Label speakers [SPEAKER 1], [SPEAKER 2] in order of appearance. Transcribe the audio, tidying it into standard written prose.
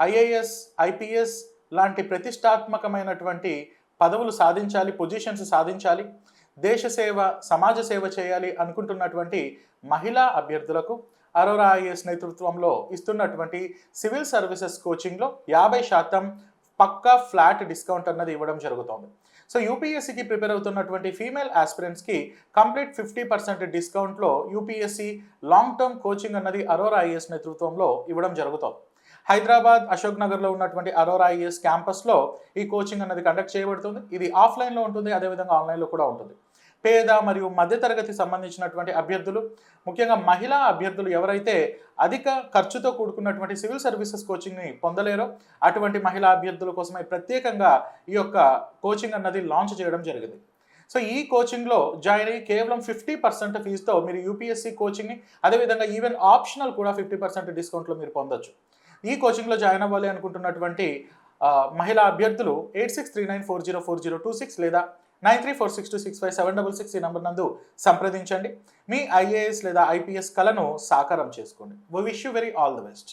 [SPEAKER 1] IAS, IPS లాంటి ప్రతిష్టాత్మకమైనటువంటి పదవులు సాధించాలి, పొజిషన్స్ సాధించాలి, దేశ సేవ, సమాజ సేవ చేయాలి అనుకుంటున్నటువంటి మహిళా అభ్యర్థులకు అరోరా ఐఏఎస్ నేతృత్వంలో ఇస్తున్నటువంటి సివిల్ సర్వీసెస్ కోచింగ్లో 50% పక్కా ఫ్లాట్ డిస్కౌంట్ అన్నది ఇవ్వడం జరుగుతోంది. సో యూపీఎస్సీకి ప్రిపేర్ అవుతున్నటువంటి ఫీమేల్ ఆస్పిరెంట్స్కి కంప్లీట్ 50% డిస్కౌంట్లో యూపీఎస్సీ లాంగ్ టర్మ్ కోచింగ్ అన్నది అరోరా ఐఏఎస్ నేతృత్వంలో ఇవ్వడం జరుగుతోంది. హైదరాబాద్ అశోక్ నగర్లో ఉన్నటువంటి అరోరా ఐఏఎస్ క్యాంపస్లో ఈ కోచింగ్ అన్నది కండక్ట్ చేయబడుతుంది. ఇది ఆఫ్లైన్లో ఉంటుంది, అదేవిధంగా ఆన్లైన్లో కూడా ఉంటుంది. పేద మరియు మధ్యతరగతి సంబంధించినటువంటి అభ్యర్థులు, ముఖ్యంగా మహిళా అభ్యర్థులు ఎవరైతే అధిక ఖర్చుతో కూడుకున్నటువంటి సివిల్ సర్వీసెస్ కోచింగ్ని పొందలేరో అటువంటి మహిళా అభ్యర్థుల కోసమై ప్రత్యేకంగా ఈ యొక్క కోచింగ్ అన్నది లాంచ్ చేయడం జరిగింది. సో ఈ కోచింగ్లో జాయిన్ అయ్యి కేవలం 50% ఫీజుతో మీరు యూపీఎస్సీ కోచింగ్ని, అదేవిధంగా ఈవెన్ ఆప్షనల్ కూడా 50% డిస్కౌంట్లో మీరు పొందొచ్చు. ఈ కోచింగ్లో జాయిన్ అవ్వాలి అనుకుంటున్నటువంటి మహిళా అభ్యర్థులు 8639404026 లేదా 9346265766 ఈ నంబర్ నందు సంప్రదించండి. మీ ఐఏఎస్ లేదా ఐపీఎస్ కలను సాకారం చేసుకోండి. We wish you very all the best.